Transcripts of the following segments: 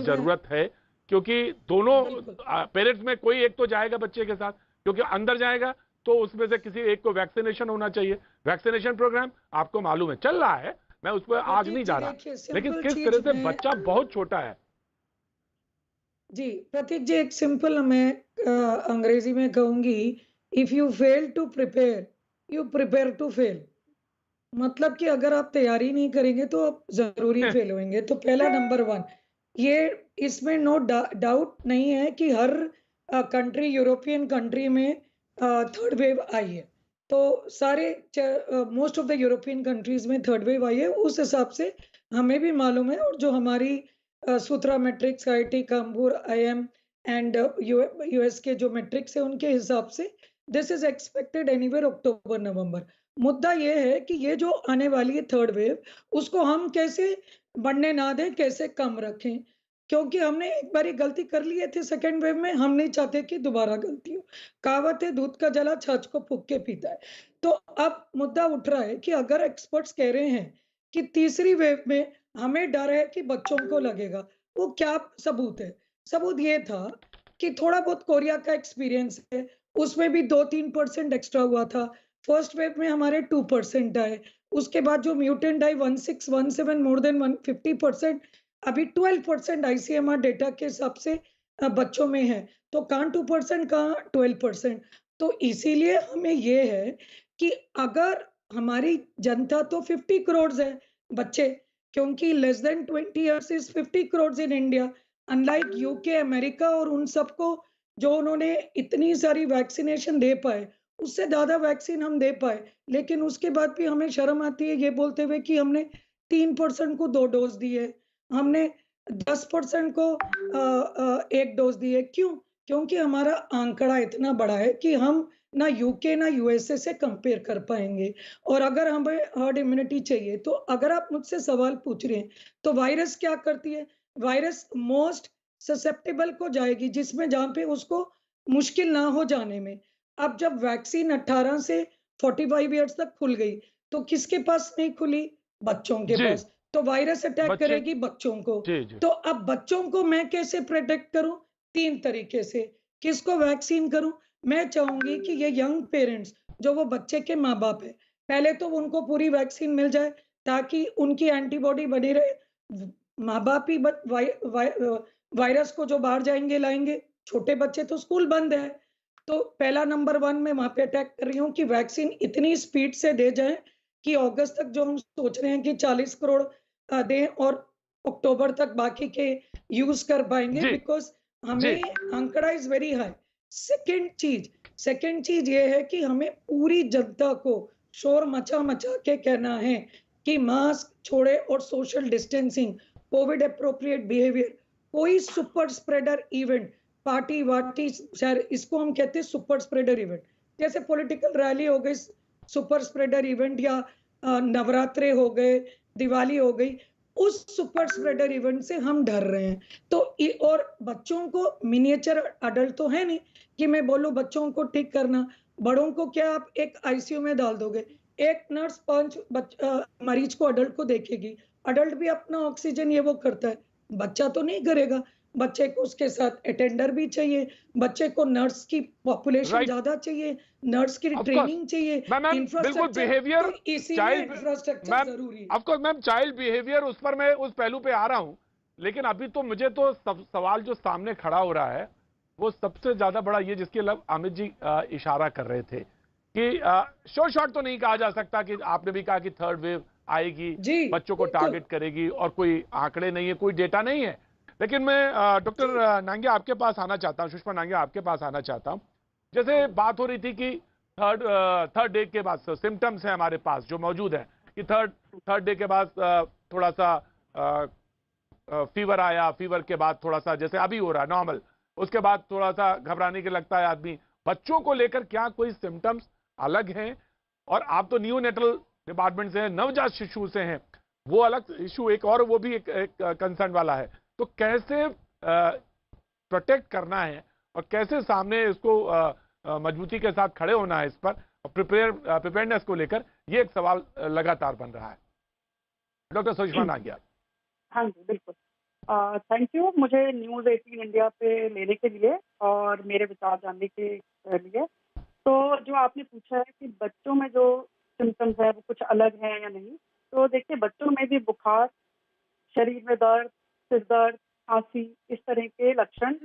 जरूरत है, क्योंकि दोनों पेरेंट्स में कोई एक तो जाएगा बच्चे के साथ, क्योंकि अंदर जाएगा तो उसमें से किसी एक को वैक्सीनेशन होना चाहिए। वैक्सीनेशन प्रोग्राम आपको मालूम है चल रहा है, मैं उस पर आज नहीं जा रहा, लेकिन किस तरह से बच्चा बहुत छोटा है। जी प्रतीक जी, एक सिंपल मैं अंग्रेजी में कहूंगी, if you fail to prepare you prepare to fail. मतलब कि अगर आप तैयारी नहीं करेंगे तो आप जरूरी फेल होंगे। तो पहला नंबर वन, ये इसमें नो डाउट नहीं है कि हर कंट्री, यूरोपियन कंट्री में थर्ड वेव आई है। तो सारे most of the European countries में थर्ड वेव आई है। उस हिसाब से हमें भी मालूम है, और जो हमारी सूत्रा matrix, IIT Kanpur, IIM and US के जो मैट्रिक्स है उनके हिसाब से this is expected anywhere October November. मुद्दा ये है कि ये जो आने वाली है थर्ड वेव, उसको हम कैसे बढ़ने ना दें, कैसे कम रखें, क्योंकि हमने एक बार गलती कर लिए थे सेकेंड वेव में, हम नहीं चाहते कि दोबारा गलती हो। कहावत है, दूध का जला छाछ को फूंक के पीता है। तो अब मुद्दा उठ रहा है कि अगर एक्सपर्ट्स कह रहे हैं कि तीसरी वेव में हमें डर है कि बच्चों को लगेगा, वो क्या सबूत है? सबूत ये था कि थोड़ा बहुत कोरिया का एक्सपीरियंस है, उसमें भी 2-3% एक्स्ट्रा हुआ था। फर्स्ट वेव में हमारे 2% आए, उसके बाद जो म्यूटेंट आई 1617 मोर देन 150%, अभी 12% आईसीएमआर डेटा के हिसाब से बच्चों में है। तो कहाँ 2%, कहाँ 12%। तो इसीलिए हमें ये है कि अगर हमारी जनता तो 50 करोड़ है बच्चे, क्योंकि less than 20 years is 50 crore in India, unlike UK, America और उन सबको जो उन्होंने इतनी सारी वैक्सीनेशन दे पाए, उससे ज्यादा वैक्सीन हम दे पाए, लेकिन उसके बाद भी हमें शर्म आती है ये बोलते हुए कि हमने 3% को 2 डोज दिए, हमने 10% को 1 डोज दिए। क्यों? क्योंकि हमारा आंकड़ा इतना बड़ा है कि हम ना यूके ना यूएसए से कंपेयर कर पाएंगे। और अगर हमें हर्ड इम्यूनिटी चाहिए, तो अगर आप मुझसे सवाल पूछ रहे हैं तो वायरस क्या करती है? वायरस मोस्ट ससेप्टेबल को जाएगी, जिसमें जहां पे उसको मुश्किल ना हो जाने में। अब जब वैक्सीन 18 से 45 इयर्स तक खुल गई, तो किसके पास नहीं खुली? बच्चों के पास। तो वायरस अटैक करेगी बच्चों को। तो अब बच्चों को मैं कैसे प्रोटेक्ट करूं? 3 तरीके से। किसको वैक्सीन करूं? मैं चाहूंगी कि ये यंग पेरेंट्स, जो वो बच्चे के माँ बाप है, पहले तो उनको पूरी वैक्सीन मिल जाए ताकि उनकी एंटीबॉडी बनी रहे। माँ बाप ही वायरस को जो बाहर जाएंगे लाएंगे, छोटे बच्चे तो स्कूल बंद है। तो पहला नंबर 1 मैं वहां पे अटैक कर रही हूँ कि वैक्सीन इतनी स्पीड से दे जाए कि अगस्त तक जो हम सोच रहे हैं कि 40 करोड़ दें, और अक्टूबर तक बाकी के यूज कर पाएंगे, बिकॉज हमें आंकड़ा इज वेरी हाई। सेकेंड चीज ये है कि हमें पूरी जनता को शोर मचा मचा के कहना है कि मास्क छोड़े और social distancing, Covid appropriate behaviour, कोई सुपर स्प्रेडर इवेंट, पार्टी वार्टी, इसको हम कहते हैं सुपर स्प्रेडर इवेंट, जैसे पॉलिटिकल रैली हो गई सुपर स्प्रेडर इवेंट, या नवरात्रे हो गए, दिवाली हो गई, उस सुपर स्प्रेडर इवेंट से हम डर रहे हैं। तो और बच्चों को, मिनिएचर अडल्ट तो है नहीं कि मैं बोलूं बच्चों को ठीक करना, बड़ों को क्या आप एक आईसीयू में डाल दोगे? एक नर्स 5 मरीज को, अडल्ट को देखेगी, अडल्ट भी अपना ऑक्सीजन ये वो करता है, बच्चा तो नहीं करेगा। बच्चे को उसके साथ अटेंडर भी चाहिए, बच्चे को नर्स की पॉपुलेशन ज्यादा चाहिए, नर्स की ट्रेनिंग चाहिए, इंफ्रास्ट्रक्चर, तो इसीलिए इंफ्रास्ट्रक्चर जरूरी है। Of course ma'am, child behaviour, उस पर मैं उस पहलू पे आ रहा हूं, लेकिन अभी तो मुझे तो सवाल जो सामने खड़ा हो रहा है वो सबसे ज्यादा बड़ा ये, जिसके लिए अमित जी इशारा कर रहे थे कि शोर शॉट तो नहीं कहा जा सकता कि आपने भी कहा कि थर्ड वेव आएगी, बच्चों को टारगेट करेगी, और कोई आंकड़े नहीं है, कोई डेटा नहीं है। लेकिन मैं डॉक्टर नांगिया आपके पास आना चाहता हूं, सुषमा नांगिया आपके पास आना चाहता हूं। जैसे बात हो रही थी कि थर्ड डे के बाद सिम्टम्स है हमारे पास जो मौजूद है कि थर्ड डे के बाद थोड़ा सा फीवर आया, फीवर के बाद थोड़ा सा जैसे अभी हो रहा है नॉर्मल, उसके बाद थोड़ा सा घबराने के लगता है आदमी। बच्चों को लेकर क्या कोई सिम्टम्स अलग हैं? और आप तो न्यूनेटल डिपार्टमेंट से हैं, नवजात शिशु से हैं, वो अलग इशू एक, और वो भी एक कंसर्न वाला है। तो कैसे प्रोटेक्ट करना है और कैसे सामने इसको मजबूती के साथ खड़े होना है इस पर, प्रिपेयरनेस को लेकर, ये एक सवाल लगातार बन रहा है। डॉक्टर सुषमा नांगिया। हाँ जी बिल्कुल। थैंक यू मुझे न्यूज़ 18 इंडिया पे लेने के लिए और मेरे विचार जानने के लिए। तो जो आपने पूछा है कि बच्चों में जो सिम्पटम्स है वो कुछ अलग है या नहीं, तो देखिए बच्चों में भी बुखार, शरीर में दर्द, सिर दर्द, खाँसी इस तरह के लक्षण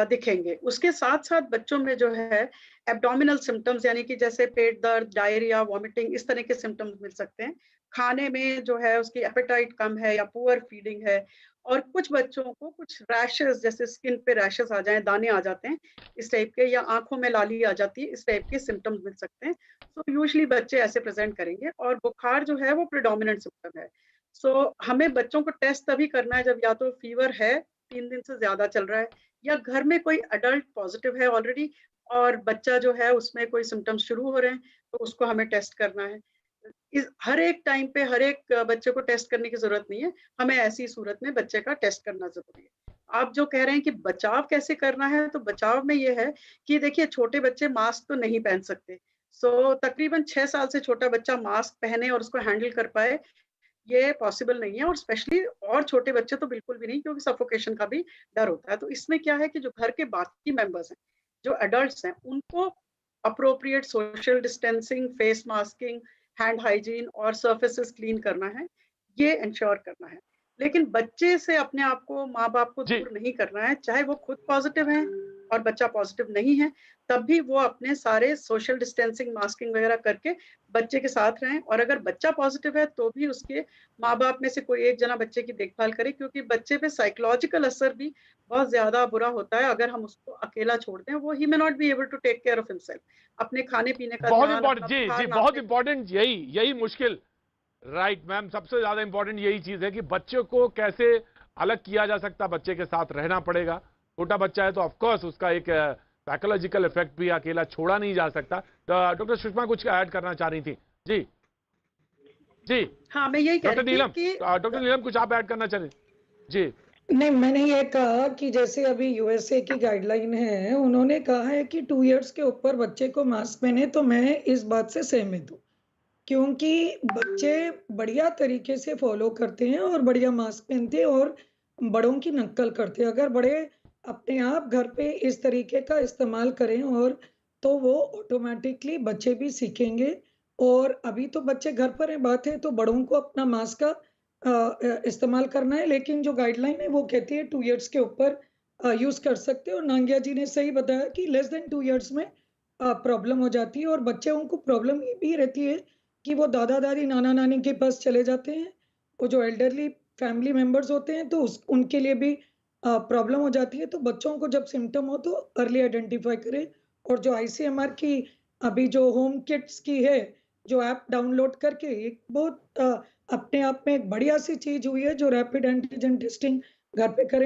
दिखेंगे। उसके साथ-साथ बच्चों में जो है एब्डोमिनल सिम्पटम्स यानी कि जैसे पेट दर्द, डायरिया, वॉमिटिंग इस तरह के सिम्पटम्स मिल सकते हैं। खाने में जो है उसकी एपेटाइट कम है या पुअर फीडिंग है और कुछ बच्चों को कुछ रैशेज़ जैसे स्किन पे रैशेज़ आ जाएँ, दाने आ जाते हैं, इस टाइप के या आँखों में लाली आ जाती है, इस टाइप के सिम्पटम्स मिल सकते हैं। सो यूजुअली बच्चे ऐसे प्रेज़ेंट करेंगे और बुखार जो है वो प्रेडोमिनेंट सिम्पटम है। सो हमें बच्चों को टेस्ट तभी करना है जब या तो फ़ीवर है, 3 दिन से ज़्यादा चल रहा है या घर में कोई एडल्ट पॉजिटिव है ऑलरेडी और बच्चा जो है उसमें कोई सिम्पटम्स शुरू हो रहे हैं, तो उसको हमें टेस्ट करना है। इस हर एक टाइम पे हर एक बच्चे को टेस्ट करने की ज़रूरत नहीं है, हमें ऐसी सूरत में बच्चे का टेस्ट करना ज़रूरी है। आप जो कह रहे हैं कि बचाव कैसे करना है, तो बचाव में ये है कि देखिए छोटे बच्चे मास्क तो नहीं पहन सकते। सो तकरीबन 6 साल से छोटा बच्चा मास्क पहने और उसको हैंडल कर पाए ये पॉसिबल नहीं है और स्पेशली और छोटे बच्चे तो बिल्कुल भी नहीं क्योंकि सफोकेशन का भी डर होता है। तो इसमें क्या है कि जो घर के बाकी मेंबर्स हैं, जो एडल्ट्स हैं, उनको appropriate social distancing, face masking, hand hygiene और सर्फेसेस क्लीन करना है, ये एंश्योर करना है। लेकिन बच्चे से अपने आप को माँ-बाप को जी। दूर नहीं करना है, चाहे वो खुद पॉज़िटिव हैं और बच्चा पॉज़िटिव नहीं है, तब भी वो अपने सारे सोशल डिस्टेंसिंग, मास्किंग वगैरह करके बच्चे के साथ रहें और अगर बच्चा पॉज़िटिव है, तो भी उसके माँ-बाप में से कोई एक जना बच्चे की देखभाल करे क्योंकि बच्चे पे साइकोलॉजिकल असर भी बहुत ज़्यादा बुरा होता है अगर हम उसको अकेला छोड़ दें। वो ही may not be able to take care of himself. अपने खाने-पीने का बहुत ध्यान, इंपॉर्टेंट, अपना जी जी, बहुत बुखार-नापने इंपॉर्टेंट, यही यही मुश्किल, राइट मैम, सबसे ज्यादा इंपॉर्टेंट यही चीज है कि बच्चे को कैसे अलग किया जा सकता, बच्चे के साथ रहना पड़ेगा। छोटा बच्चा है तो ऑफ कोर्स उसका एक साइकोलॉजिकल इफेक्ट भी, अकेला छोड़ा नहीं जा सकता। तो डॉक्टर सुषमा कुछ ऐड करना चाह रही थी। जी जी। हाँ, मैं यही कह डॉक्टर रही थी नीलम, कि डॉक्टर नीलम कुछ आप ऐड करना चाह रही? जी नहीं, मैंने ये कहा कि जैसे अभी यूएसए की गाइडलाइन है, उन्होंने कहा है कि 2 इयर्स के ऊपर बच्चे को मास्क पहने, तो मैं इस बात से सहमत हूँ। क्योंकि बच्चे बढ़िया तरीके से फॉलो करते हैं और बढ़िया मास्क पहनते हैं और बड़ों की नक्ल करते हैं। अगर बड़े अपने आप घर पे इस तरीके का इस्तेमाल करें और तो वो ऑटोमेटिकली बच्चे भी सीखेंगे और अभी तो बच्चे घर पर हैं, बात है तो बड़ों को अपना मास्क का इस्तेमाल करना है, लेकिन जो गाइडलाइन है वो कहती है 2 इयर्स के ऊपर यूज़ कर सकते हो। और नांगिया जी ने सही बताया कि लेस देन 2 इयर्स में प्रॉब्लम हो जाती है और बच्चों को प्रॉब्लम ये भी रहती है कि वो दादा-दादी, नाना-नानी के पास चले जाते हैं। वो जो एल्डरली फैमिली मेंबर्स होते हैं तो उस उनके लिए भी प्रॉब्लम हो जाती है। तो बच्चों को जब सिम्पटम हो तो अर्ली आइडेंटिफाई करें और जो आईसीएमआर की अभी जो होम किट्स की है, जो ऐप डाउनलोड करके एक बहुत अपने आप में एक बढ़िया सी चीज़ हुई है जो रैपिड एंटीजन टेस्टिंग घर पे करें